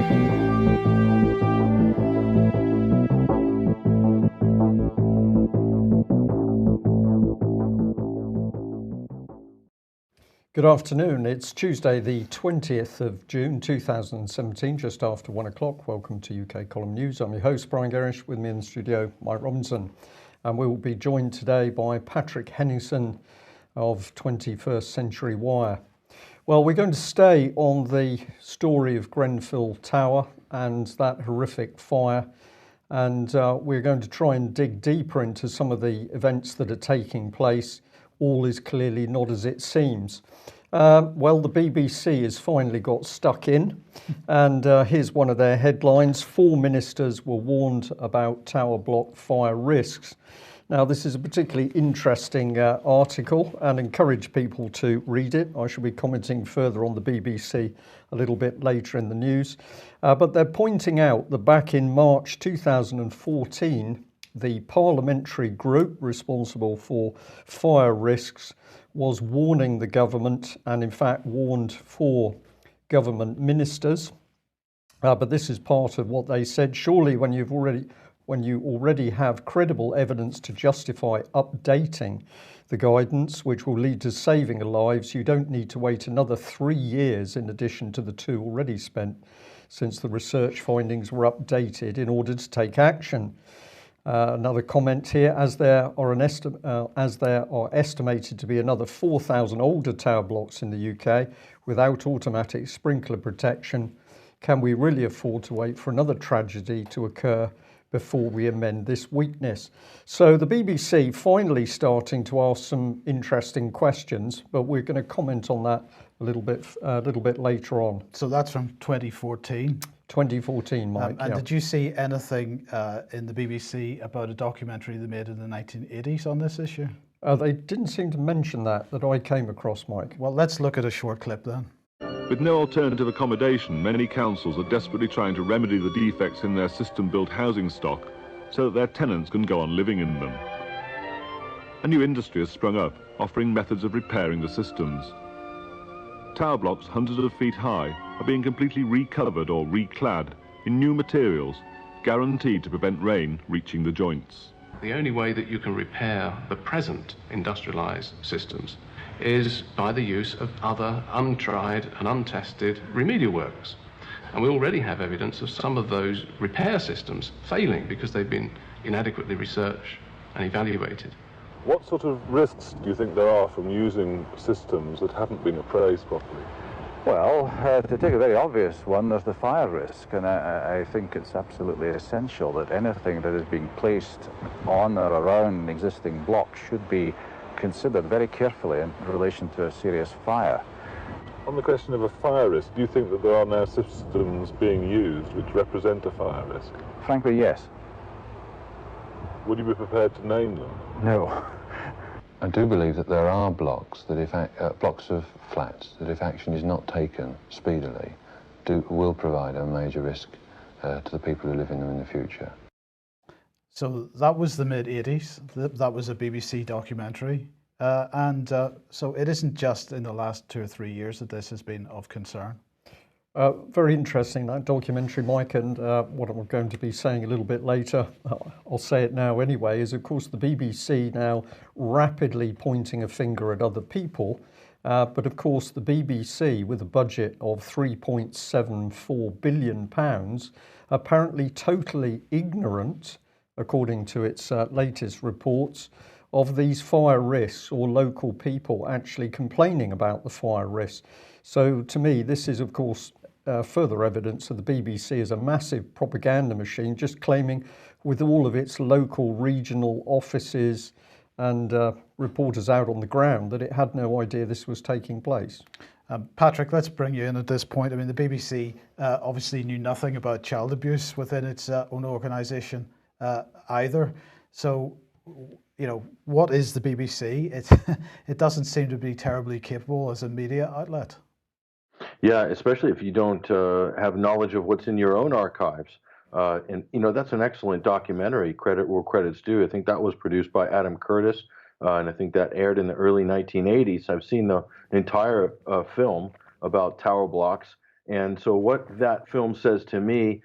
Good afternoon. It's Tuesday, the 20th of June 2017, just after 1 o'clock. Welcome to UK Column News. I'm your host, Brian Gerrish. With me in the studio, Mike Robinson. And we will be joined today by Patrick Henningsen of 21st Century Wire. Well, we're going to stay on the story of Grenfell Tower and that horrific fire. And we're going to try and dig deeper into some of the events that are taking place. All is clearly not as it seems. Well, the BBC has finally got stuck in, and here's one of their headlines. 4 ministers were warned about tower block fire risks. Now, this is a particularly interesting article and encourage people to read it. I shall be commenting further on the BBC a little bit later in the news. But they're pointing out that back in March 2014, the parliamentary group responsible for fire risks was warning the government and in fact warned 4 government ministers. But this is part of what they said. Surely when you already have credible evidence to justify updating the guidance, which will lead to saving lives, you don't need to wait another 3 years in addition to the 2 already spent since the research findings were updated in order to take action. Another comment here, as there are estimated to be another 4,000 older tower blocks in the UK without automatic sprinkler protection, can we really afford to wait for another tragedy to occur before we amend this weakness? So the BBC finally starting to ask some interesting questions, but we're going to comment on that a little bit later on. So that's from 2014. 2014, Mike. And did you see anything in the BBC about a documentary they made in the 1980s on this issue? They didn't seem to mention that I came across, Mike. Well, let's look at a short clip then. With no alternative accommodation, many councils are desperately trying to remedy the defects in their system-built housing stock so that their tenants can go on living in them. A new industry has sprung up, offering methods of repairing the systems. Tower blocks hundreds of feet high are being completely recovered or reclad in new materials, guaranteed to prevent rain reaching the joints. The only way that you can repair the present industrialised systems is by the use of other untried and untested remedial works. And we already have evidence of some of those repair systems failing because they've been inadequately researched and evaluated. What sort of risks do you think there are from using systems that haven't been appraised properly? Well, to take a very obvious one, there's the fire risk, and I think it's absolutely essential that anything that is being placed on or around existing blocks should be considered very carefully in relation to a serious fire. On the question of a fire risk, do you think that there are now systems being used which represent a fire risk? Frankly, yes. Would you be prepared to name them? No. I do believe that there are blocks that if blocks of flats that if action is not taken speedily will provide a major risk to the people who live in them in the future. So that was the mid-80s. That was a BBC documentary. So it isn't just in the last 2 or 3 years that this has been of concern. Very interesting, that documentary, Mike, and what I'm going to be saying a little bit later, I'll say it now anyway, is of course the BBC now rapidly pointing a finger at other people, but of course the BBC, with a budget of £3.74 billion, apparently totally ignorant, according to its latest reports, of these fire risks or local people actually complaining about the fire risks. So to me, this is of course further evidence that the BBC is a massive propaganda machine, just claiming with all of its local regional offices and reporters out on the ground that it had no idea this was taking place. Patrick, let's bring you in at this point. I mean, the BBC obviously knew nothing about child abuse within its own organisation either. So, you know, what is the BBC? It doesn't seem to be terribly capable as a media outlet. Yeah, especially if you don't have knowledge of what's in your own archives. And, you know, that's an excellent documentary, credit where credit's due. I think that was produced by Adam Curtis, and I think that aired in the early 1980s. I've seen the entire film about tower blocks, And so what that film says to me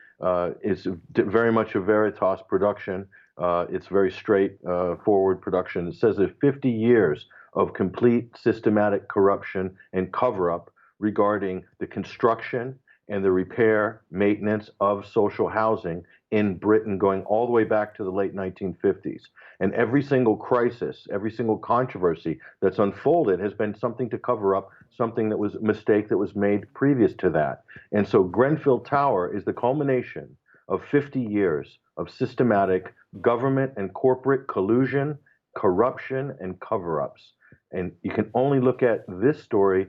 is very much a Veritas production. It's very straight forward production. It says that 50 years of complete systematic corruption and cover-up regarding the construction and the repair, maintenance of social housing in Britain going all the way back to the late 1950s. And every single crisis, every single controversy that's unfolded has been something to cover up something that was a mistake that was made previous to that. And so Grenfell Tower is the culmination of 50 years of systematic government and corporate collusion, corruption, and cover-ups. And you can only look at this story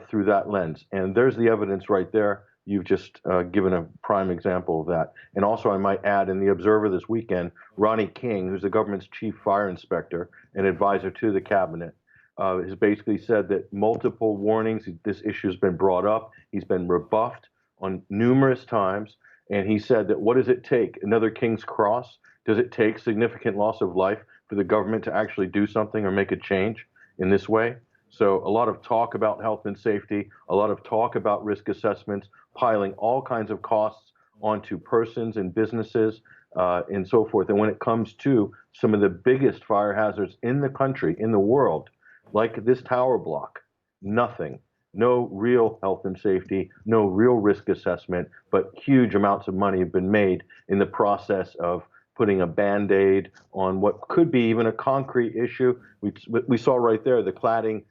through that lens. And there's the evidence right there. You've just given a prime example of that. And also, I might add, in the Observer this weekend, Ronnie King, who's the government's chief fire inspector and advisor to the cabinet, has basically said that multiple warnings, this issue has been brought up. He's been rebuffed on numerous times. And he said that what does it take? Another King's Cross? Does it take significant loss of life for the government to actually do something or make a change in this way? So a lot of talk about health and safety, a lot of talk about risk assessments, piling all kinds of costs onto persons and businesses and so forth. And when it comes to some of the biggest fire hazards in the country, in the world, like this tower block, nothing. No real health and safety, no real risk assessment, but huge amounts of money have been made in the process of putting a Band-Aid on what could be even a concrete issue. We saw right there the cladding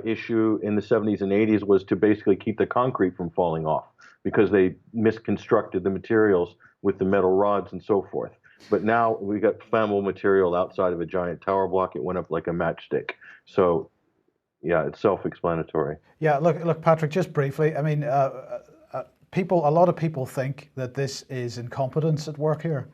issue in the 70s and 80s was to basically keep the concrete from falling off because they misconstructed the materials with the metal rods and so forth. But now we got flammable material outside of a giant tower block. It went up like a matchstick. So yeah, it's self-explanatory. Yeah, look, Patrick, just briefly, I mean, a lot of people think that this is incompetence at work here,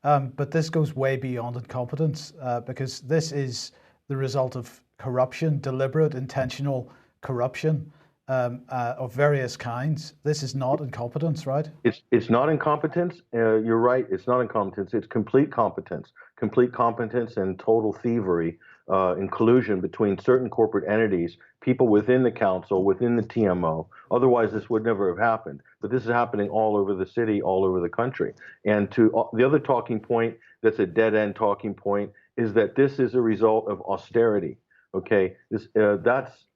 but this goes way beyond incompetence because this is the result of corruption, deliberate, intentional corruption of various kinds. This is not incompetence, right? It's not incompetence. You're right. It's not incompetence. It's complete competence and total thievery and collusion between certain corporate entities, people within the council, within the TMO. Otherwise, this would never have happened. But this is happening all over the city, all over the country. And to the other talking point, that's a dead-end talking point, is that this is a result of austerity. Okay, that's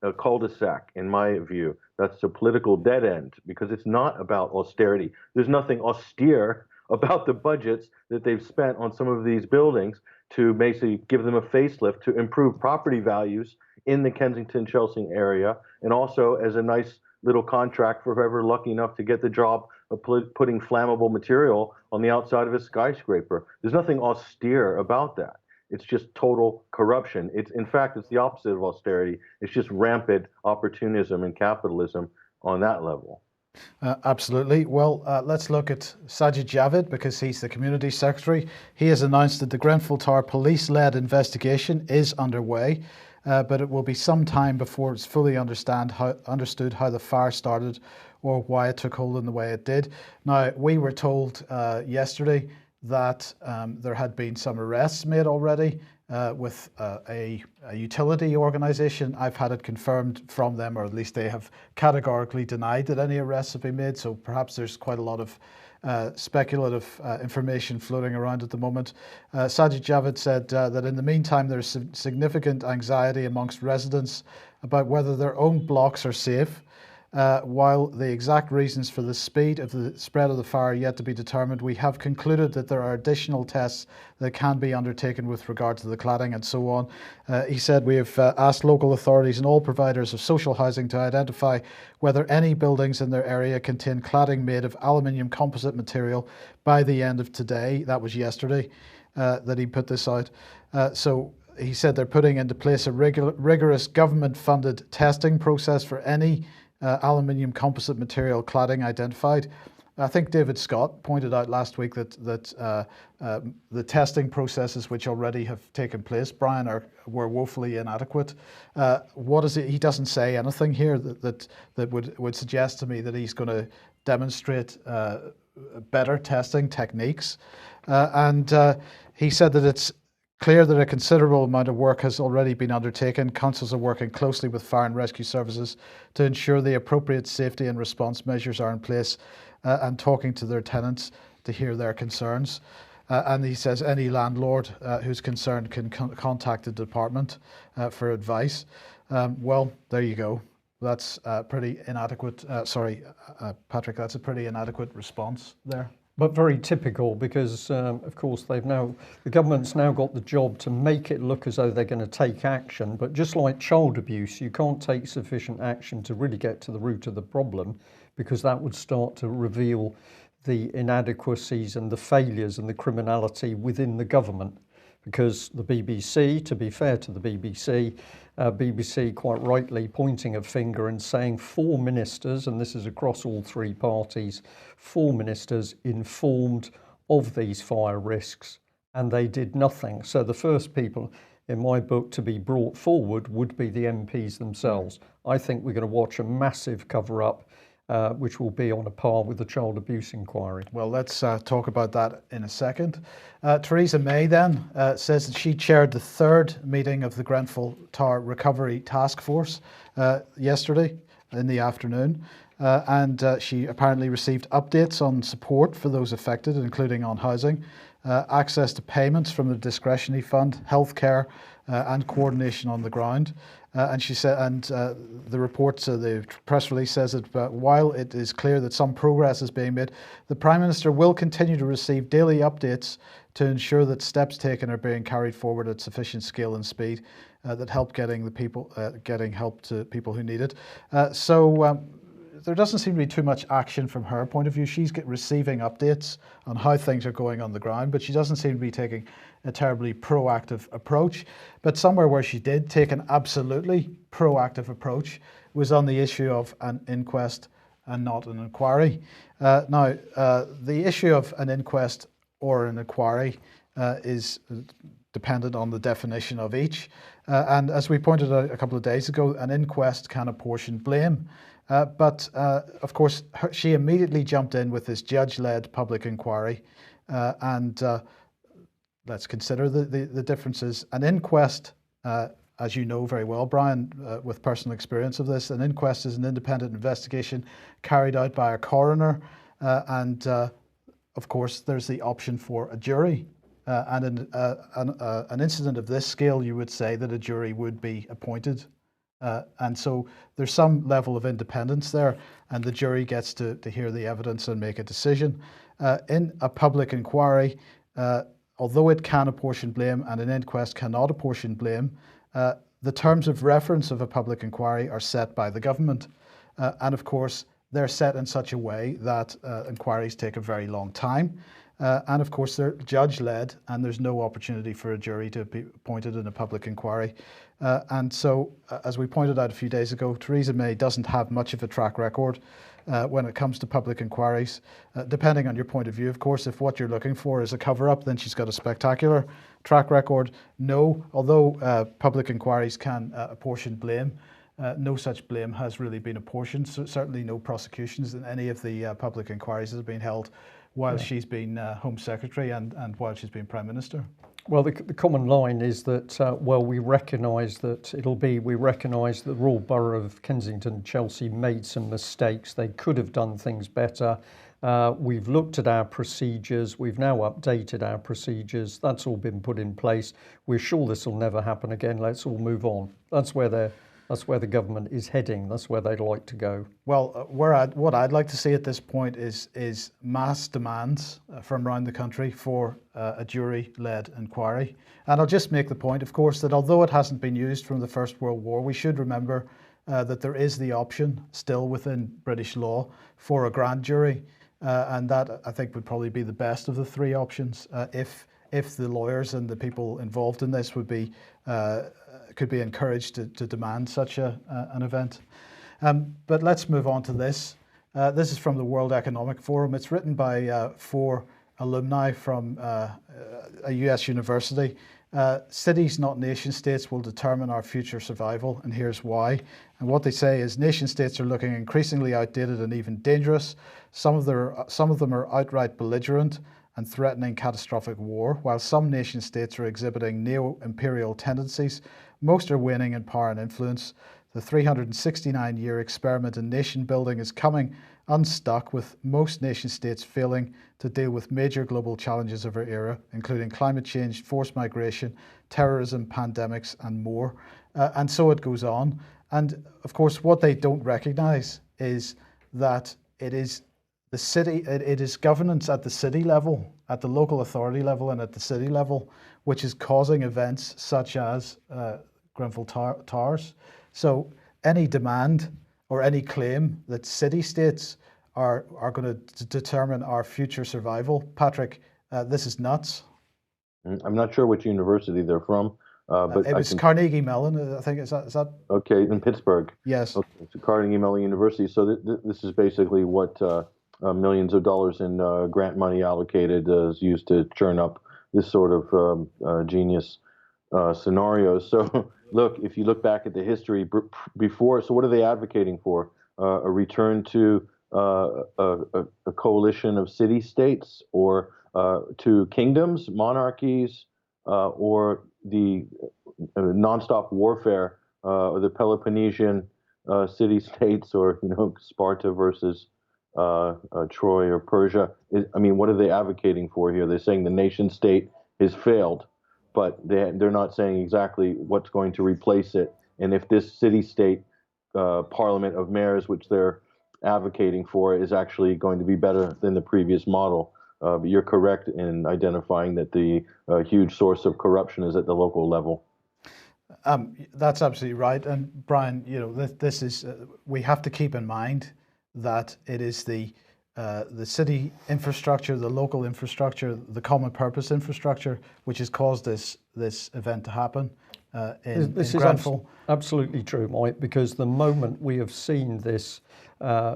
a cul-de-sac in my view. That's a political dead end because it's not about austerity. There's nothing austere about the budgets that they've spent on some of these buildings to basically give them a facelift to improve property values in the Kensington-Chelsea area, and also as a nice little contract for whoever lucky enough to get the job of putting flammable material on the outside of a skyscraper. There's nothing austere about that. It's just total corruption. In fact, it's the opposite of austerity. It's just rampant opportunism and capitalism on that level. Absolutely. Well, let's look at Sajid Javid because he's the community secretary. He has announced that the Grenfell Tower police-led investigation is underway, but it will be some time before it's fully understood how the fire started or why it took hold in the way it did. Now, we were told yesterday that there had been some arrests made already with a utility organisation. I've had it confirmed from them, or at least they have categorically denied that any arrests have been made. So perhaps there's quite a lot of speculative information floating around at the moment. Sajid Javid said that in the meantime there's significant anxiety amongst residents about whether their own blocks are safe. While the exact reasons for the speed of the spread of the fire are yet to be determined, we have concluded that there are additional tests that can be undertaken with regard to the cladding and so on. He said we have asked local authorities and all providers of social housing to identify whether any buildings in their area contain cladding made of aluminium composite material by the end of today. That was yesterday that he put this out. So he said they're putting into place a rigorous government-funded testing process for any aluminium composite material cladding identified. I think David Scott pointed out last week that the testing processes which already have taken place, Brian, were woefully inadequate. What is it? He doesn't say anything here that would suggest to me that he's going to demonstrate better testing techniques. And he said that it's clear that a considerable amount of work has already been undertaken. Councils are working closely with fire and rescue services to ensure the appropriate safety and response measures are in place, and talking to their tenants to hear their concerns. And he says any landlord who's concerned can contact the department for advice. Well, there you go. That's pretty inadequate. Patrick, that's a pretty inadequate response there. But very typical because, of course, the government's now got the job to make it look as though they're going to take action. But just like child abuse, you can't take sufficient action to really get to the root of the problem, because that would start to reveal the inadequacies and the failures and the criminality within the government. Because the BBC, to be fair to the BBC, BBC quite rightly pointing a finger and saying 4 ministers, and this is across all 3 parties, 4 ministers informed of these fire risks, and they did nothing. So the first people in my book to be brought forward would be the MPs themselves. I think we're going to watch a massive cover-up, which will be on a par with the child abuse inquiry. Well, let's talk about that in a second. Theresa May then says that she chaired the 3rd meeting of the Grenfell Tower Recovery Task Force yesterday in the afternoon, and she apparently received updates on support for those affected, including on housing, access to payments from the discretionary fund, healthcare, and coordination on the ground. And she said, and the report, the press release says that while it is clear that some progress is being made, the Prime Minister will continue to receive daily updates to ensure that steps taken are being carried forward at sufficient scale and speed that help getting help to people who need it. So there doesn't seem to be too much action from her point of view. She's receiving updates on how things are going on the ground, but she doesn't seem to be taking a terribly proactive approach. But somewhere where she did take an absolutely proactive approach was on the issue of an inquest and not an inquiry. Now, the issue of an inquest or an inquiry is dependent on the definition of each. And as we pointed out a couple of days ago, an inquest can apportion blame. But of course, she immediately jumped in with this judge-led public inquiry. And let's consider the differences. An inquest, as you know very well, Brian, with personal experience of this, an inquest is an independent investigation carried out by a coroner. And of course, there's the option for a jury. And an incident of this scale, you would say that a jury would be appointed. And so there's some level of independence there, and the jury gets to hear the evidence and make a decision. In a public inquiry, although it can apportion blame and an inquest cannot apportion blame, the terms of reference of a public inquiry are set by the government. And of course, they're set in such a way that inquiries take a very long time. And of course, they're judge-led, and there's no opportunity for a jury to be appointed in a public inquiry. And so, as we pointed out a few days ago, Theresa May doesn't have much of a track record when it comes to public inquiries. Depending on your point of view, of course, if what you're looking for is a cover-up, then she's got a spectacular track record. No, although public inquiries can apportion blame, no such blame has really been apportioned. So certainly no prosecutions in any of the public inquiries that have been held while she's been Home Secretary and while she's been Prime Minister. Well, the common line is that, we recognise that we recognise the Royal Borough of Kensington and Chelsea made some mistakes. They could have done things better. We've looked at our procedures. We've now updated our procedures. That's all been put in place. We're sure this will never happen again. Let's all move on. That's where the government is heading. That's where they'd like to go. Well, what I'd like to see at this point is mass demands from around the country for a jury-led inquiry. And I'll just make the point, of course, that although it hasn't been used from the First World War, we should remember that there is the option still within British law for a grand jury. And that, I think, would probably be the best of the 3 options if the lawyers and the people involved in this would be could be encouraged to demand such an event. But let's move on to this. This is from the World Economic Forum. It's written by 4 alumni from a US university. Cities, not nation states, will determine our future survival, and here's why. And what they say is nation states are looking increasingly outdated and even dangerous. Some of them are outright belligerent, and threatening catastrophic war. While some nation states are exhibiting neo-imperial tendencies, most are waning in power and influence. The 369-year experiment in nation building is coming unstuck, with most nation states failing to deal with major global challenges of our era, including climate change, forced migration, terrorism, pandemics, and more. And so it goes on. And of course, what they don't recognize is that it is the city, it is governance at the city level, at the local authority level, and at the city level, which is causing events such as Grenfell Towers. So any demand or any claim that city-states are going to determine our future survival, Patrick, this is nuts. I'm not sure which university they're from, but it was Carnegie Mellon, I think. Is that okay, in Pittsburgh? Yes. Okay, it's Carnegie Mellon University. So this is basically what millions of dollars in grant money allocated is used to churn up this sort of genius scenarios. So look, if you look back at the history before, so what are they advocating for? A return to a coalition of city-states, or to kingdoms, monarchies, or the nonstop warfare, or the Peloponnesian city-states, or Sparta versus Troy or Persia. I mean, what are they advocating for here? They're saying the nation-state has failed, but they're not saying exactly what's going to replace it. And if this city-state parliament of mayors, which they're advocating for, is actually going to be better than the previous model. But you're correct in identifying that the huge source of corruption is at the local level. That's absolutely right. And Brian, this is, we have to keep in mind that it is the city infrastructure, the local infrastructure, the common purpose infrastructure, which has caused this event to happen in Grenfell. Absolutely true, Mike, because the moment we have seen this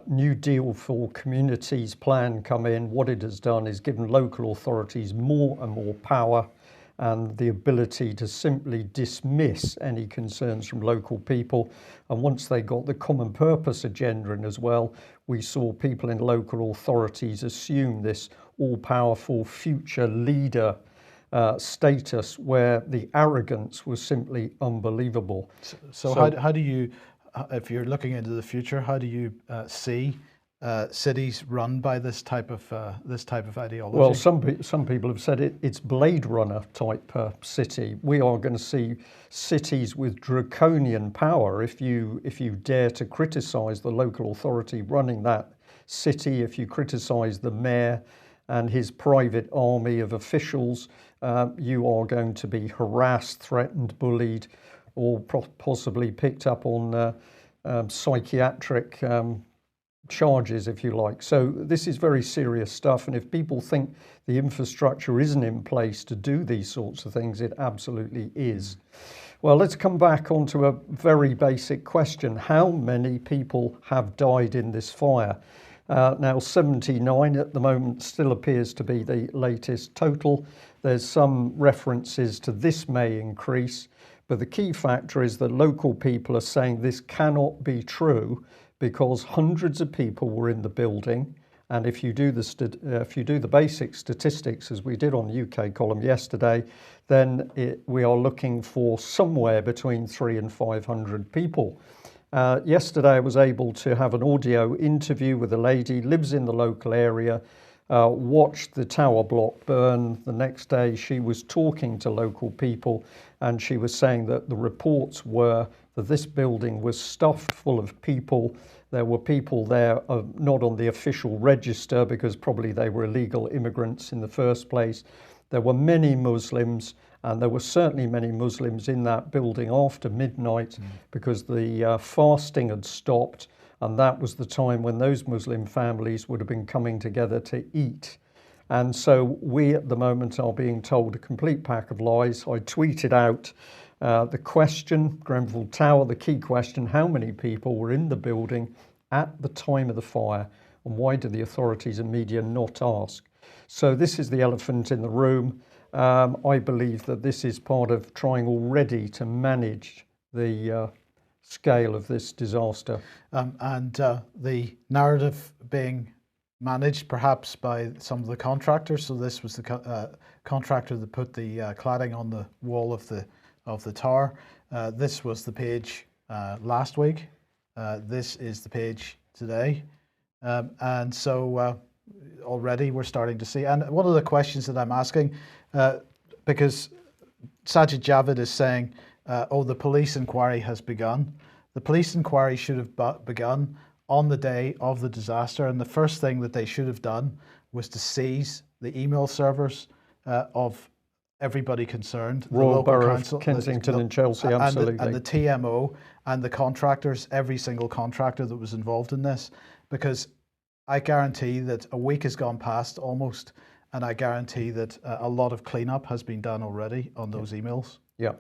New Deal for Communities plan come in, what it has done is given local authorities more and more power and the ability to simply dismiss any concerns from local people. And once they got the common purpose agenda in as well, we saw people in local authorities assume this all-powerful future leader status, where the arrogance was simply unbelievable. So how do you, if you're looking into the future, how do you see cities run by this type of ideology? Well, some people have said it's Blade Runner type city. We are going to see cities with draconian power. If you dare to criticise the local authority running that city, if you criticise the mayor and his private army of officials, you are going to be harassed, threatened, bullied, or possibly picked up on psychiatric charges, if you like. So this is very serious stuff. And if people think the infrastructure isn't in place to do these sorts of things, it absolutely is. Well, let's come back onto a very basic question. How many people have died in this fire? Now 79 at the moment still appears to be the latest total. There's some references to this may increase, but the key factor is that local people are saying this cannot be true because hundreds of people were in the building. And if you do the basic statistics, as we did on the UK column yesterday, then we are looking for somewhere between 300 and 500 people. Yesterday I was able to have an audio interview with a lady, lives in the local area, watched the tower block burn. The next day she was talking to local people, and she was saying that the reports were that this building was stuffed full of people. There were people there not on the official register because probably they were illegal immigrants in the first place. There were many Muslims, and there were certainly many Muslims in that building after midnight because the fasting had stopped, and that was the time when those Muslim families would have been coming together to eat. And so we at the moment are being told a complete pack of lies. I tweeted out the question, Grenfell Tower, the key question: how many people were in the building at the time of the fire, and why do the authorities and media not ask? So this is the elephant in the room. I believe that this is part of trying already to manage the scale of this disaster. And the narrative being managed perhaps by some of the contractors. So this was the contractor that put the cladding on the wall of the tower. This was the page last week. This is the page today. And so already we're starting to see. And one of the questions that I'm asking, because Sajid Javid is saying, oh, the police inquiry has begun. The police inquiry should have begun on the day of the disaster, and the first thing that they should have done was to seize the email servers of everybody concerned, Royal the local Borough council, of Kensington and Chelsea, absolutely. and the TMO and the contractors, every single contractor that was involved in this, because I guarantee that a week has gone past almost, and I guarantee that a lot of cleanup has been done already on those emails. Yeah.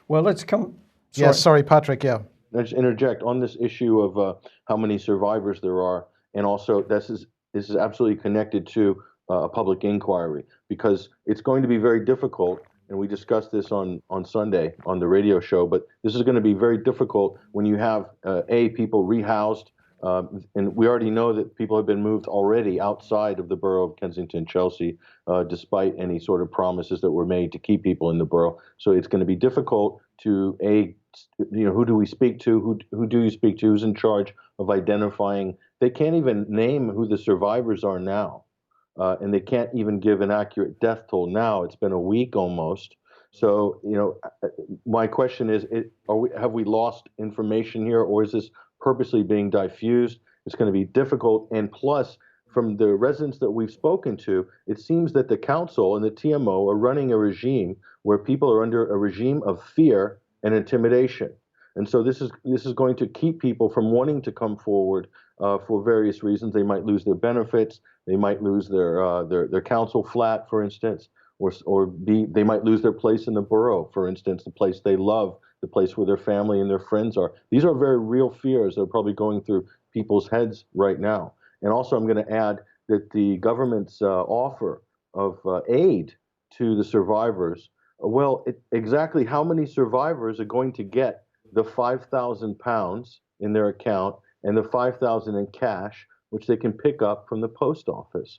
Well, let's come. Sorry. Yeah, sorry, Patrick. Yeah. Let's interject on this issue of how many survivors there are, and also this is absolutely connected to a public inquiry, because it's going to be very difficult, and we discussed this on Sunday on the radio show, but this is going to be very difficult when you have people rehoused, and we already know that people have been moved already outside of the borough of Kensington, Chelsea, despite any sort of promises that were made to keep people in the borough. So it's going to be difficult to who do we speak to? Who do you speak to? Who's in charge of identifying? They can't even name who the survivors are now, and they can't even give an accurate death toll now. It's been a week almost. So my question is: have we lost information here, or is this purposely being diffused? It's going to be difficult, and plus, from the residents that we've spoken to, it seems that the council and the TMO are running a regime where people are under a regime of fear and intimidation. And so this is going to keep people from wanting to come forward for various reasons. They might lose their benefits, they might lose their council flat, for instance, they might lose their place in the borough, for instance, the place they love, the place where their family and their friends are. These are very real fears that are probably going through people's heads right now. And also, I'm going to add that the government's offer of aid to the survivors, exactly how many survivors are going to get the £5,000 in their account and the $5,000 in cash, which they can pick up from the post office?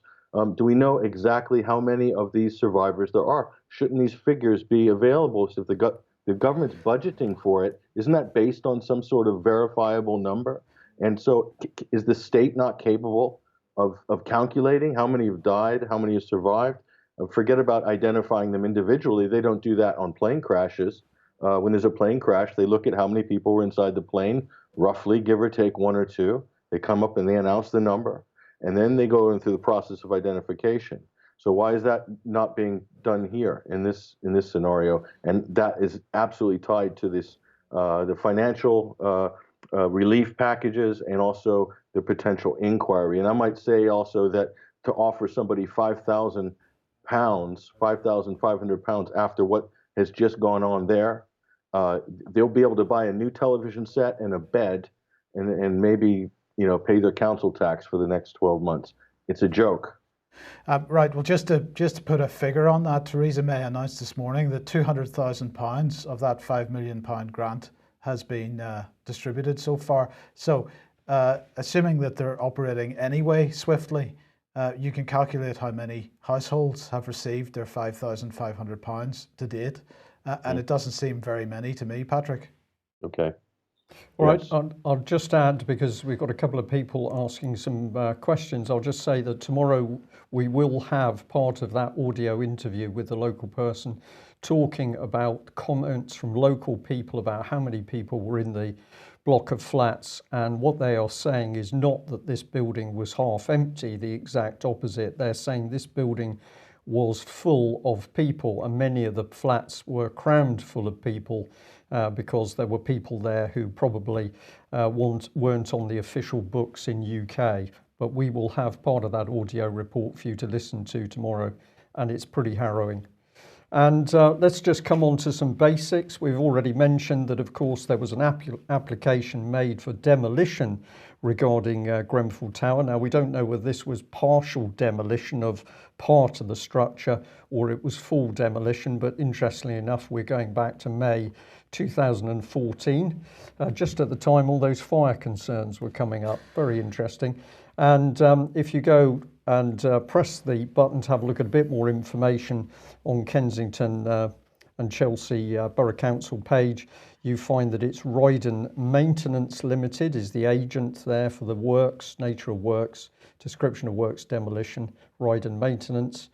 Do we know exactly how many of these survivors there are? Shouldn't these figures be available? So if the government's budgeting for it, isn't that based on some sort of verifiable number? And so is the state not capable of calculating how many have died, how many have survived? Forget about identifying them individually. They don't do that on plane crashes. When there's a plane crash, they look at how many people were inside the plane, roughly, give or take one or two. They come up and they announce the number. And then they go through the process of identification. So why is that not being done here in this scenario? And that is absolutely tied to this the financial relief packages and also the potential inquiry. And I might say also that to offer somebody £5,000, £5,500 after what has just gone on there, they'll be able to buy a new television set and a bed, and maybe pay their council tax for the next 12 months. It's a joke. Right. Well, just to put a figure on that, Theresa May announced this morning that £200,000 of that £5 million grant has been distributed so far. So, assuming that they're operating anyway swiftly, you can calculate how many households have received their £5,500 to date, and it doesn't seem very many to me, Patrick. Okay. All right, I'll just add, because we've got a couple of people asking some questions, I'll just say that tomorrow we will have part of that audio interview with the local person talking about comments from local people about how many people were in the block of flats, and what they are saying is not that this building was half empty, the exact opposite. They're saying this building was full of people, and many of the flats were crammed full of people because there were people there who probably weren't on the official books in UK. But we will have part of that audio report for you to listen to tomorrow, and it's pretty harrowing. And let's just come on to some basics. We've already mentioned that, of course, there was an application made for demolition regarding Grenfell Tower. Now, we don't know whether this was partial demolition of part of the structure or it was full demolition, but interestingly enough, we're going back to May 2014, just at the time all those fire concerns were coming up. Very interesting. And if you go and press the button to have a look at a bit more information on Kensington and Chelsea Borough Council page, you find that it's Roydon Maintenance Limited is the agent there for the works, nature of works, description of works, demolition, Roydon Maintenance.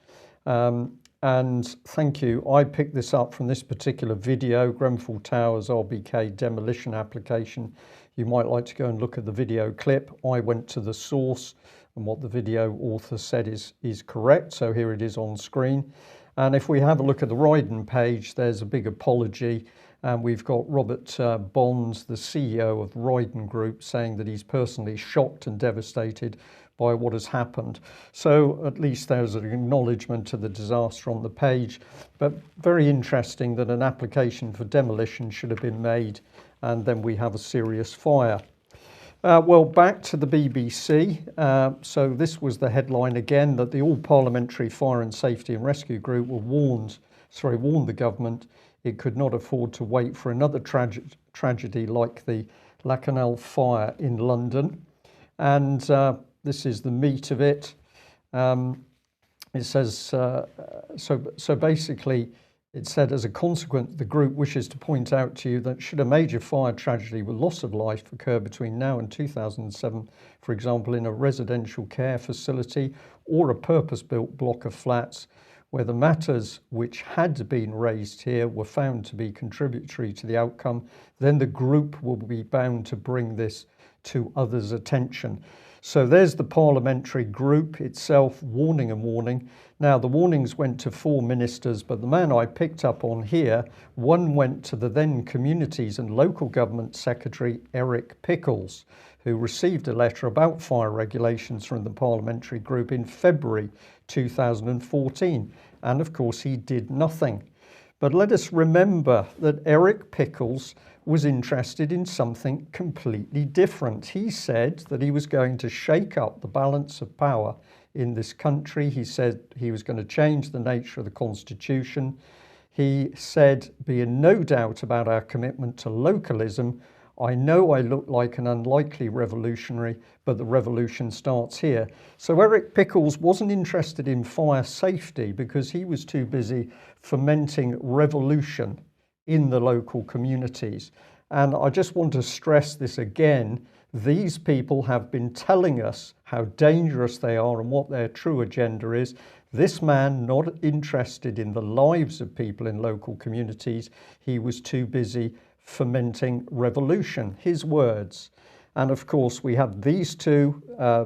And thank you. I picked this up from this particular video, Grenfell Towers RBK demolition application. You might like to go and look at the video clip. I went to the source, and what the video author said is correct. So here it is on screen. And if we have a look at the Roydon page, there's a big apology. And we've got Robert Bonds, the CEO of Roydon Group, saying that he's personally shocked and devastated by what has happened. So at least there's an acknowledgement of the disaster on the page, but very interesting that an application for demolition should have been made, and then we have a serious fire. Well, back to the BBC. So this was the headline again, that the All-Parliamentary Fire and Safety and Rescue Group warned the government it could not afford to wait for another tragedy like the Lakanal fire in London. And this is the meat of it. It says, so basically, it said, as a consequence, the group wishes to point out to you that should a major fire tragedy with loss of life occur between now and 2007, for example, in a residential care facility or a purpose-built block of flats, where the matters which had been raised here were found to be contributory to the outcome, then the group will be bound to bring this to others' attention. So there's the parliamentary group itself warning and warning. Now, the warnings went to 4 ministers, but the man I picked up on here, one went to the then Communities and Local Government Secretary, Eric Pickles, who received a letter about fire regulations from the parliamentary group in February 2014. And of course, he did nothing. But let us remember that Eric Pickles was interested in something completely different. He said that he was going to shake up the balance of power in this country. He said he was going to change the nature of the Constitution. He said, be in no doubt about our commitment to localism. I know I look like an unlikely revolutionary, but the revolution starts here. So Eric Pickles wasn't interested in fire safety because he was too busy fomenting revolution in the local communities. And I just want to stress this again. These people have been telling us how dangerous they are and what their true agenda is. This man, not interested in the lives of people in local communities, he was too busy fomenting revolution, his words. And of course, we had these two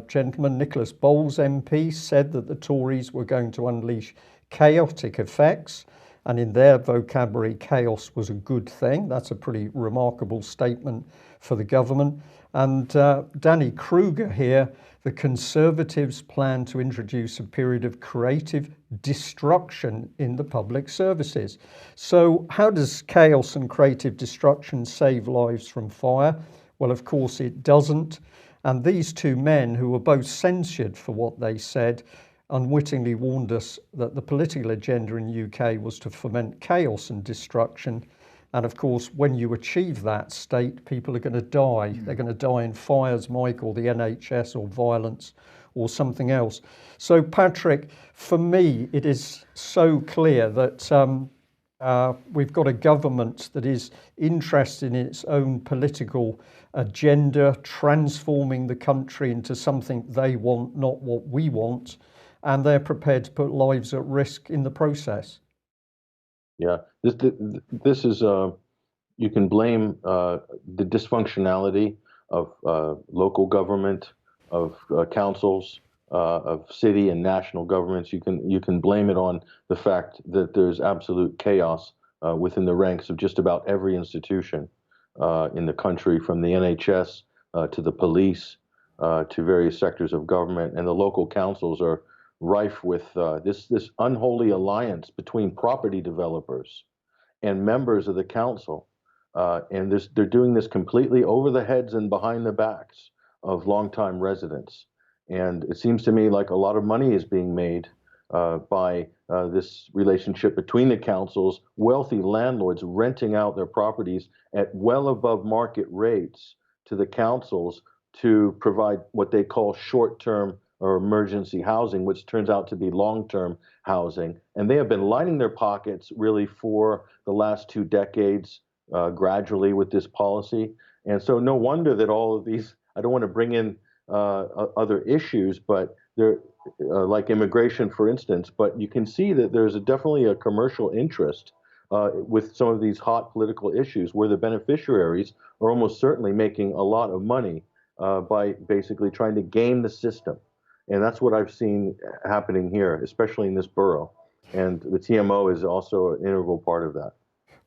gentlemen. Nicholas Bowles MP said that the Tories were going to unleash chaotic effects. And in their vocabulary, chaos was a good thing. That's a pretty remarkable statement for the government. And Danny Kruger here, the Conservatives plan to introduce a period of creative destruction in the public services. So how does chaos and creative destruction save lives from fire? Well, of course it doesn't. And these two men, who were both censured for what they said, unwittingly warned us that the political agenda in the UK was to foment chaos and destruction. And of course, when you achieve that state, people are going to die. They're going to die in fires, Mike, or the NHS, or violence, or something else. So, Patrick, for me, it is so clear that we've got a government that is interested in its own political agenda, transforming the country into something they want, not what we want. And they're prepared to put lives at risk in the process. Yeah, this is you can blame the dysfunctionality of local government, of councils, of city and national governments. You can blame it on the fact that there's absolute chaos within the ranks of just about every institution in the country, from the NHS to the police to various sectors of government, and the local councils are rife with this unholy alliance between property developers and members of the council, and they're doing this completely over the heads and behind the backs of longtime residents. And it seems to me like a lot of money is being made by this relationship between the councils, wealthy landlords renting out their properties at well above market rates to the councils to provide what they call short-term or emergency housing, which turns out to be long-term housing. And they have been lining their pockets really for the last 2 decades, gradually with this policy. And so no wonder that all of these, I don't want to bring in other issues, but they're like immigration, for instance, but you can see that there's definitely a commercial interest with some of these hot political issues where the beneficiaries are almost certainly making a lot of money by basically trying to game the system. And that's what I've seen happening here, especially in this borough. And the TMO is also an integral part of that.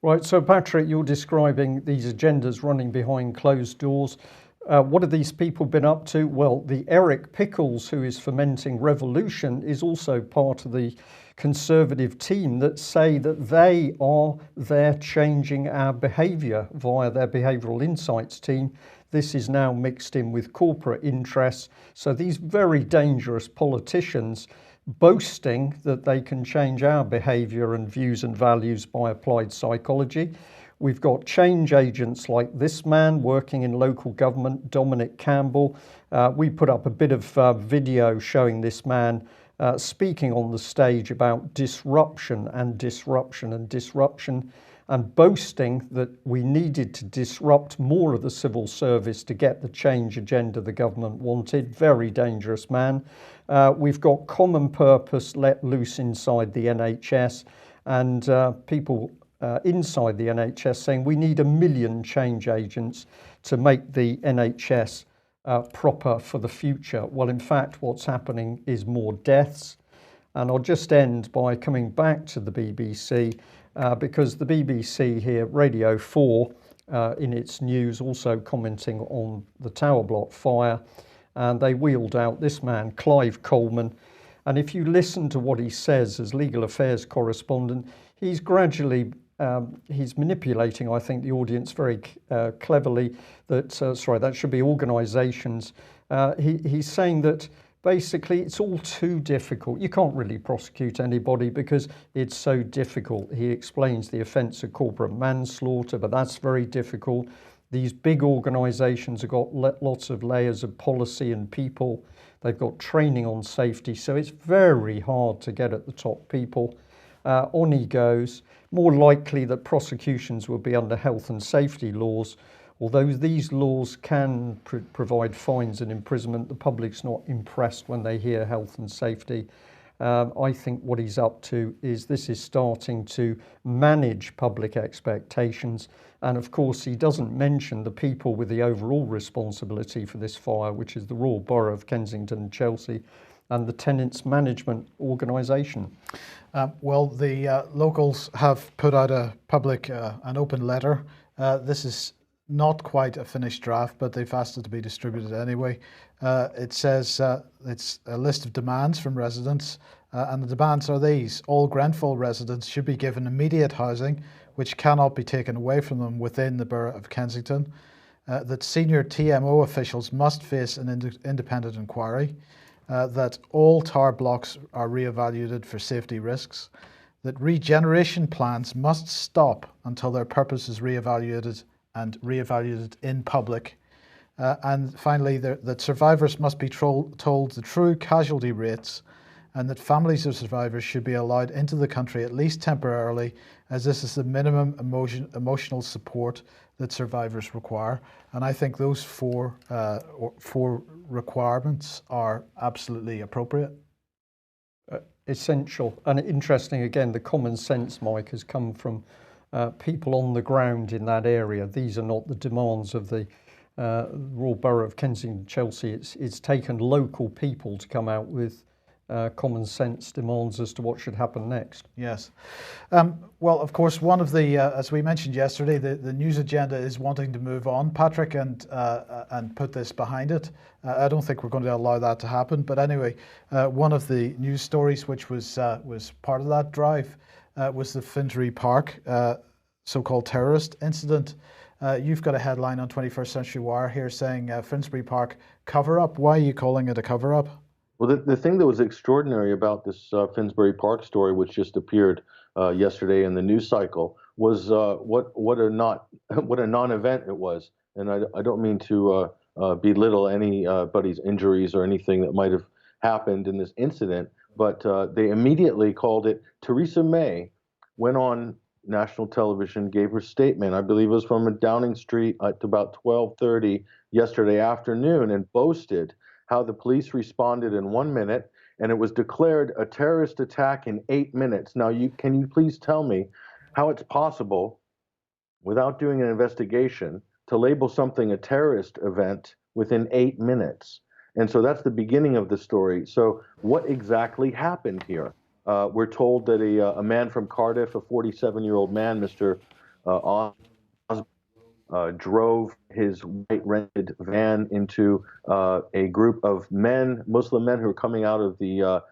Right, so Patrick, you're describing these agendas running behind closed doors. What have these people been up to? Well, the Eric Pickles, who is fomenting revolution, is also part of the Conservative team that say that they are there changing our behaviour via their behavioural insights team. This is now mixed in with corporate interests. So these very dangerous politicians boasting that they can change our behaviour and views and values by applied psychology. We've got change agents like this man working in local government, Dominic Campbell. We put up a bit of video showing this man speaking on the stage about disruption and disruption and disruption, and boasting that we needed to disrupt more of the civil service to get the change agenda the government wanted. Very dangerous man. We've got common purpose let loose inside the NHS, and people inside the NHS saying we need 1 million change agents to make the NHS proper for the future. Well, in fact, what's happening is more deaths. And I'll just end by coming back to the BBC, because the BBC here, Radio 4, in its news, also commenting on the Tower Block fire, and they wheeled out this man, Clive Coleman. And if you listen to what he says as legal affairs correspondent, he's gradually he's manipulating, I think, the audience very cleverly. That that should be organisations. He's saying that basically it's all too difficult. You can't really prosecute anybody because it's so difficult. He explains the offence of corporate manslaughter, but that's very difficult. These big organisations have got lots of layers of policy and people. They've got training on safety, so it's very hard to get at the top people. On he goes. More likely that prosecutions will be under health and safety laws. Although these laws can provide fines and imprisonment, the public's not impressed when they hear health and safety. I think what he's up to is this is starting to manage public expectations. And of course, he doesn't mention the people with the overall responsibility for this fire, which is the Royal Borough of Kensington and Chelsea and the Tenants Management Organisation. Well, the locals have put out a public, an open letter. This is not quite a finished draft, but they've asked it to be distributed anyway. It says it's a list of demands from residents, and the demands are these. All Grenfell residents should be given immediate housing, which cannot be taken away from them within the Borough of Kensington. That senior TMO officials must face an independent inquiry. That all tower blocks are re-evaluated for safety risks. That regeneration plans must stop until their purpose is re-evaluated and re-evaluated in public. And finally, that survivors must be told the true casualty rates, and that families of survivors should be allowed into the country at least temporarily, as this is the minimum emotional support that survivors require. And I think those four requirements are absolutely appropriate. Essential. And interesting, again, the common sense, Mike, has come from people on the ground in that area. These are not the demands of the Royal Borough of Kensington, Chelsea. It's taken local people to come out with common sense demands as to what should happen next. Yes. Well, of course, one of the, as we mentioned yesterday, the news agenda is wanting to move on, Patrick, and put this behind it. I don't think we're going to allow that to happen. But anyway, one of the news stories which was part of that drive was the Finsbury Park so-called terrorist incident. You've got a headline on 21st Century Wire here saying Finsbury Park cover-up. Why are you calling it a cover-up? Well, the thing that was extraordinary about this Finsbury Park story, which just appeared yesterday in the news cycle, was what a non-event it was. And I don't mean to belittle anybody's injuries or anything that might have happened in this incident, but they immediately called it. Theresa May went on national television, gave her statement. I believe it was from Downing Street at about 12:30 yesterday afternoon, and boasted how the police responded in 1 minute, and it was declared a terrorist attack in 8 minutes. Now, can you please tell me how it's possible, without doing an investigation, to label something a terrorist event within 8 minutes? And so that's the beginning of the story. So what exactly happened here? We're told that a man from Cardiff, a 47-year-old man, Mr. Osborne, drove his white rented van into a group of men, Muslim men, who were coming out of the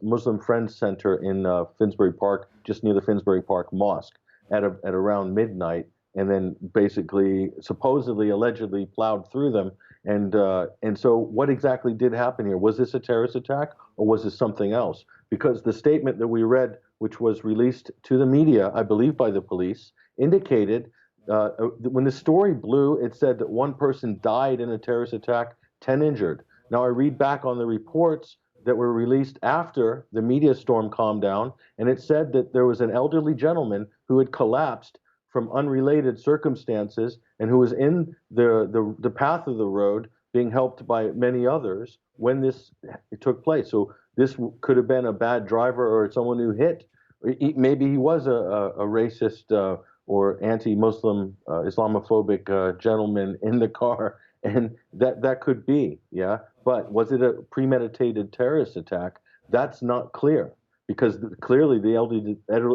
Muslim Friends Center in Finsbury Park, just near the Finsbury Park Mosque, at around midnight, and then basically, supposedly, allegedly, plowed through them. And so, what exactly did happen here? Was this a terrorist attack, or was this something else? Because the statement that we read, which was released to the media, I believe by the police, indicated when the story blew, it said that one person died in a terrorist attack, 10 injured. Now, I read back on the reports that were released after the media storm calmed down, and it said that there was an elderly gentleman who had collapsed from unrelated circumstances and who was in the path of the road being helped by many others when this took place. So this could have been a bad driver or someone who hit. Maybe he was a racist or anti-Muslim, Islamophobic gentleman in the car, and that could be, yeah. But was it a premeditated terrorist attack? That's not clear, because clearly the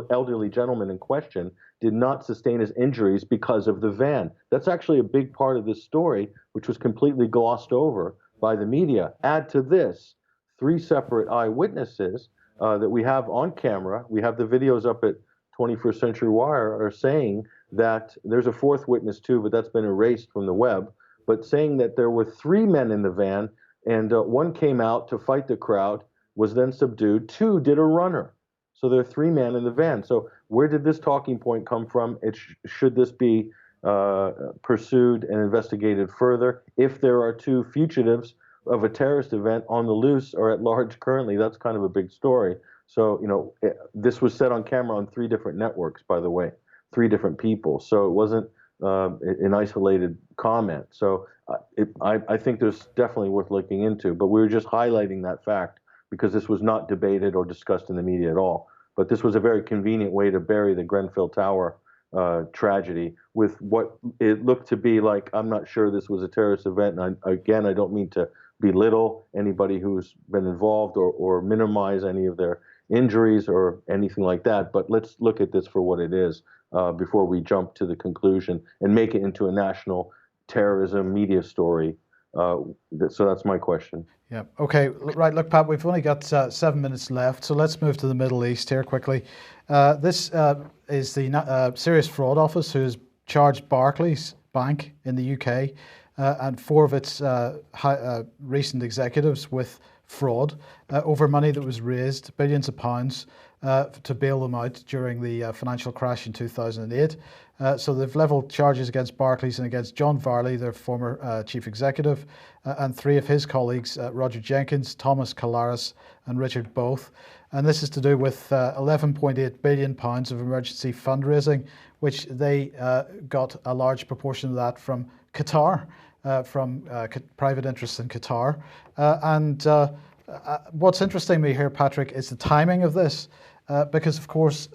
elderly gentleman in question did not sustain his injuries because of the van. That's actually a big part of this story, which was completely glossed over by the media. Add to this 3 separate eyewitnesses that we have on camera. We have the videos up at 21st Century Wire, are saying that there's a 4th witness too, but that's been erased from the web, but saying that there were 3 men in the van, and one came out to fight the crowd, was then subdued. 2 did a runner. So there are 3 men in the van. So where did this talking point come from? Should this be pursued and investigated further? If there are 2 fugitives of a terrorist event on the loose or at large currently, that's kind of a big story. So, this was said on camera on 3 different networks, by the way, 3 different people. So it wasn't an isolated comment. So I think there's definitely worth looking into, but we were just highlighting that fact because this was not debated or discussed in the media at all. But this was a very convenient way to bury the Grenfell Tower tragedy with what it looked to be like. I'm not sure this was a terrorist event. And I don't mean to belittle anybody who's been involved or minimize any of their injuries or anything like that. But let's look at this for what it is before we jump to the conclusion and make it into a national terrorism media story. So that's my question. Yeah. Okay. Right. Look, Pat, we've only got 7 minutes left, so let's move to the Middle East here quickly. This is the Serious Fraud Office, who has charged Barclays Bank in the UK and 4 of its recent executives with fraud over money that was raised, billions of pounds, to bail them out during the financial crash in 2008. So they've leveled charges against Barclays and against John Varley, their former chief executive, and 3 of his colleagues, Roger Jenkins, Thomas Calaris, and Richard Both. And this is to do with £11.8 billion of emergency fundraising, which they got a large proportion of that from Qatar, from private interests in Qatar. And what's interesting me here, Patrick, is the timing of this, because of course,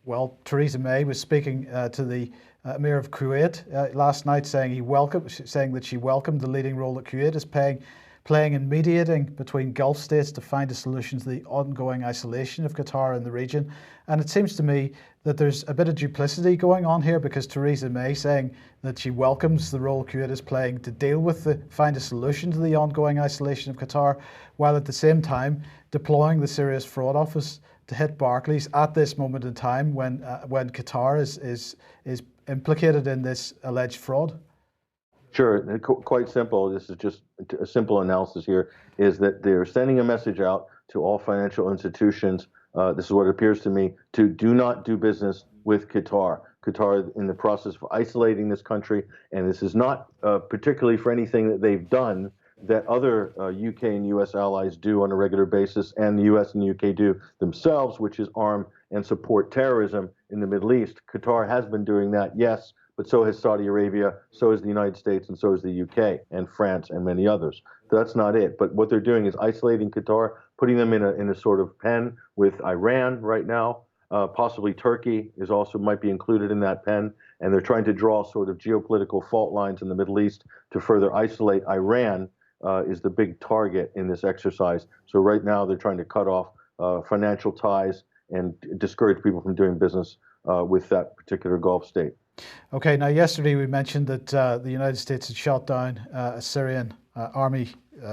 well, Theresa May was speaking to the Emir of Kuwait last night, saying that she welcomed the leading role that Kuwait is playing in mediating between Gulf states to find a solution to the ongoing isolation of Qatar in the region. And it seems to me that there's a bit of duplicity going on here, because Theresa May saying that she welcomes the role Kuwait is playing to find a solution to the ongoing isolation of Qatar, while at the same time deploying the Serious Fraud Office to hit Barclays at this moment in time when Qatar is implicated in this alleged fraud. Sure, quite simple. This is just a simple analysis here, is that they're sending a message out to all financial institutions. This is what it appears to me, to do not do business with Qatar. Qatar in the process of isolating this country, and this is not particularly for anything that they've done that other UK and US allies do on a regular basis, and the US and the UK do themselves, which is arm and support terrorism in the Middle East. Qatar has been doing that, yes, but so has Saudi Arabia, so has the United States, and so is the UK and France and many others. That's not it. But what they're doing is isolating Qatar, putting them in a sort of pen with Iran right now. Possibly Turkey is also might be included in that pen, and they're trying to draw sort of geopolitical fault lines in the Middle East to further isolate Iran. Is the big target in this exercise. So right now they're trying to cut off financial ties and discourage people from doing business with that particular Gulf state. Okay, now yesterday we mentioned that the United States had shot down a Syrian army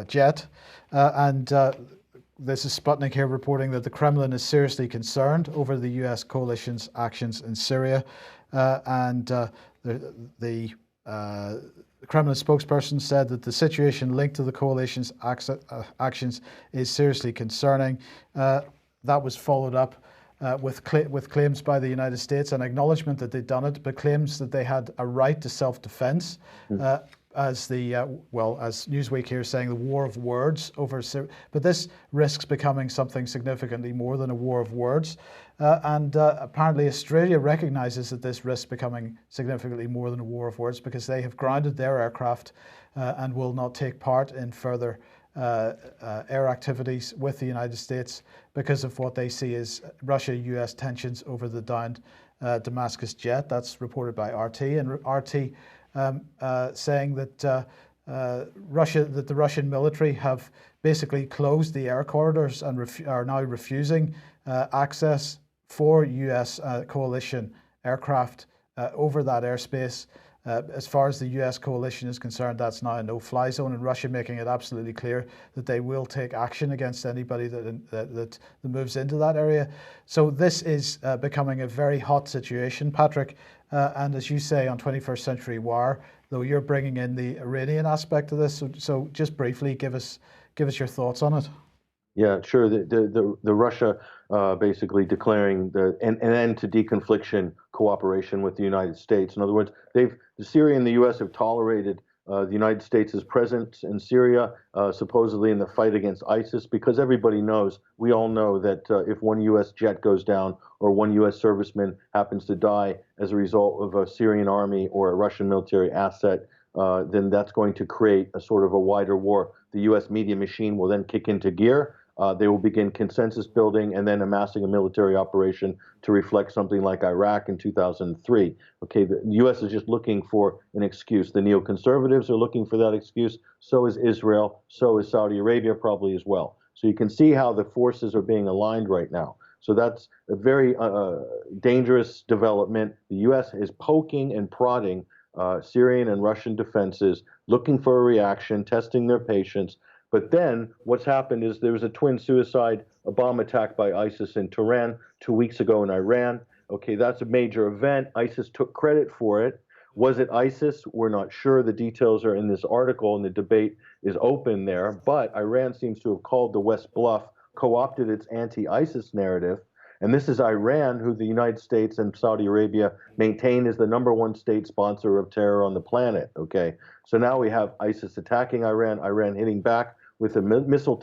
jet, and this is Sputnik here reporting that the Kremlin is seriously concerned over the US coalition's actions in Syria, and the Kremlin spokesperson said that the situation linked to the coalition's actions is seriously concerning. That was followed up with claims by the United States, an acknowledgement that they'd done it, but claims that they had a right to self-defense, as Newsweek here is saying, the war of words over Syria. But this risks becoming something significantly more than a war of words. And apparently Australia recognises that this risks becoming significantly more than a war of words, because they have grounded their aircraft and will not take part in further air activities with the United States because of what they see as Russia-US tensions over the downed Damascus jet. That's reported by RT, and RT saying that the Russian military have basically closed the air corridors and are now refusing access for US coalition aircraft over that airspace. As far as the US coalition is concerned, that's now a no-fly zone, and Russia making it absolutely clear that they will take action against anybody that moves into that area. So this is becoming a very hot situation, Patrick. And as you say on 21st Century Wire, though you're bringing in the Iranian aspect of this, so just briefly give us your thoughts on it. Yeah, sure. The Russia basically declaring an end to deconfliction cooperation with the United States. In other words, the Syria and the U.S. have tolerated the United States' presence in Syria, supposedly in the fight against ISIS, because everybody knows, we all know that if one U.S. jet goes down or one U.S. serviceman happens to die as a result of a Syrian army or a Russian military asset, then that's going to create a sort of a wider war. The U.S. media machine will then kick into gear. They will begin consensus building and then amassing a military operation to reflect something like Iraq in 2003. Okay, the U.S. is just looking for an excuse. The neoconservatives are looking for that excuse. So is Israel. So is Saudi Arabia probably as well. So you can see how the forces are being aligned right now. So that's a very dangerous development. The U.S. is poking and prodding Syrian and Russian defenses, looking for a reaction, testing their patience. But then what's happened is there was a twin suicide, a bomb attack by ISIS in Tehran 2 weeks ago in Iran. Okay, that's a major event. ISIS took credit for it. Was it ISIS? We're not sure. The details are in this article, and the debate is open there. But Iran seems to have called the West bluff, co-opted its anti-ISIS narrative. And this is Iran, who the United States and Saudi Arabia maintain is the #1 state sponsor of terror on the planet. Okay, so now we have ISIS attacking Iran, Iran hitting back with a missile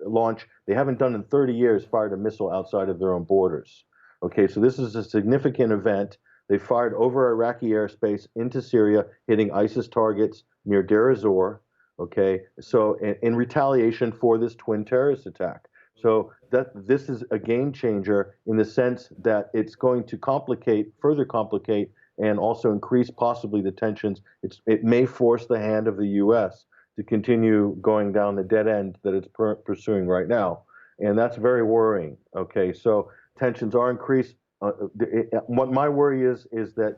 launch. They haven't done in 30 years, fired a missile outside of their own borders. Okay, so this is a significant event. They fired over Iraqi airspace into Syria, hitting ISIS targets near Deir ez-Zor. Okay, so in retaliation for this twin terrorist attack. So this is a game changer in the sense that it's going to further complicate, and also increase possibly the tensions. It may force the hand of the U.S. to continue going down the dead end that it's pursuing right now. And that's very worrying. Okay, so tensions are increased. What my worry is that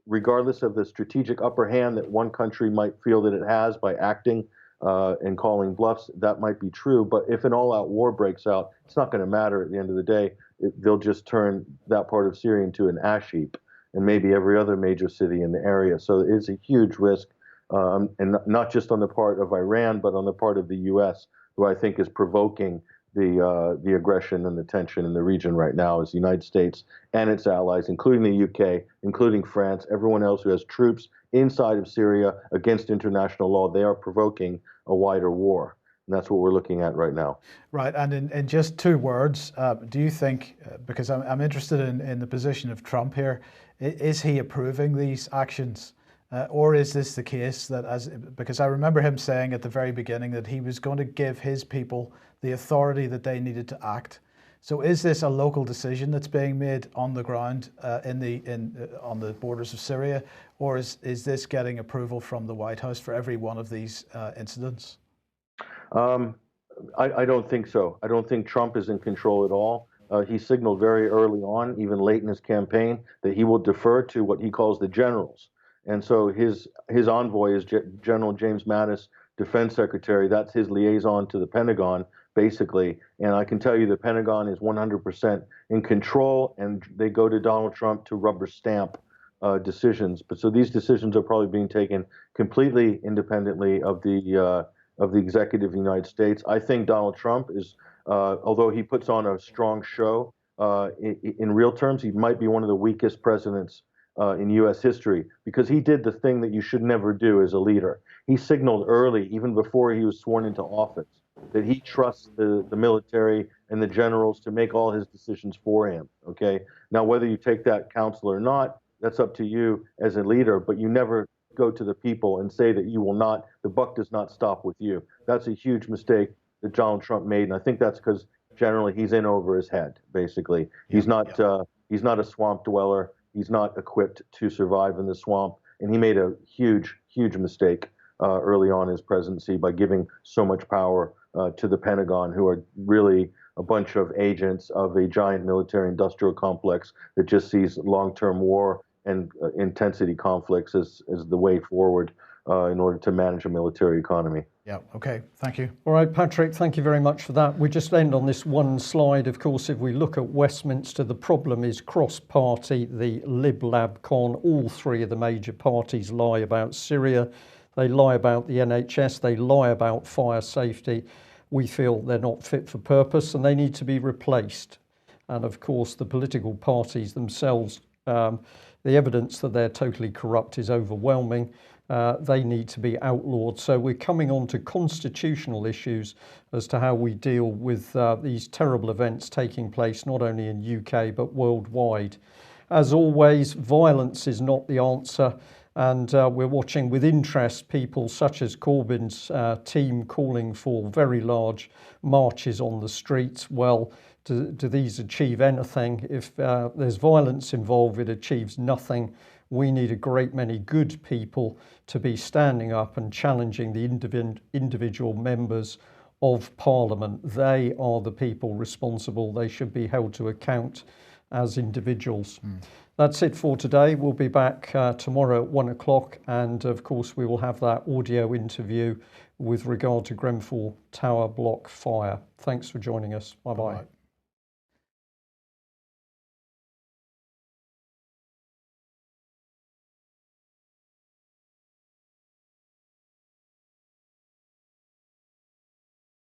regardless of the strategic upper hand that one country might feel that it has by acting and calling bluffs, that might be true. But if an all-out war breaks out, it's not going to matter at the end of the day. They'll just turn that part of Syria into an ash heap, and maybe every other major city in the area. So it's a huge risk, and not just on the part of Iran, but on the part of the U.S., who I think is provoking the aggression and the tension in the region right now is the United States and its allies, including the UK, including France, everyone else who has troops inside of Syria against international law. They are provoking a wider war. And that's what we're looking at right now. Right, and in just 2 words, do you think, because I'm interested in the position of Trump here, is he approving these actions? Or is this the case that, because I remember him saying at the very beginning that he was going to give his people the authority that they needed to act. So is this a local decision that's being made on the ground on the borders of Syria, or is this getting approval from the White House for every one of these incidents? I don't think so. I don't think Trump is in control at all. He signaled very early on, even late in his campaign, that he will defer to what he calls the generals. And so his envoy is General James Mattis, Defense Secretary. That's his liaison to the Pentagon, basically. And I can tell you the Pentagon is 100% in control, and they go to Donald Trump to rubber stamp decisions. But so these decisions are probably being taken completely independently of the executive of the United States. I think Donald Trump is, although he puts on a strong show, in real terms, he might be one of the weakest presidents in U.S. history, because he did the thing that you should never do as a leader. He signaled early, even before he was sworn into office, that he trusts the military and the generals to make all his decisions for him. Okay. Now, whether you take that counsel or not, that's up to you as a leader, but you never go to the people and say that you will not, the buck does not stop with you. That's a huge mistake that Donald Trump made. And I think that's because generally he's in over his head, basically. He's not a swamp dweller. He's not equipped to survive in the swamp. And he made a huge, huge mistake early on in his presidency by giving so much power to the Pentagon, who are really a bunch of agents of a giant military industrial complex that just sees long-term war and intensity conflicts as the way forward in order to manage a military economy. Yeah, okay, thank you. All right, Patrick, thank you very much for that. We just end on this one slide. Of course, if we look at Westminster, the problem is cross-party, the lib-lab-con. All 3 of the major parties lie about Syria. They lie about the NHS. They lie about fire safety. We feel they're not fit for purpose and they need to be replaced. And of course, the political parties themselves, the evidence that they're totally corrupt is overwhelming. They need to be outlawed. So we're coming on to constitutional issues as to how we deal with these terrible events taking place not only in UK but worldwide. As always, violence is not the answer, and we're watching with interest people such as Corbyn's team calling for very large marches on the streets. Well, do these achieve anything? If there's violence involved, it achieves nothing. We need a great many good people to be standing up and challenging the individual members of Parliament. They are the people responsible. They should be held to account as individuals. That's it for today. We'll be back tomorrow at 1 o'clock. And of course, we will have that audio interview with regard to Grenfell Tower block fire. Thanks for joining us. Bye-bye.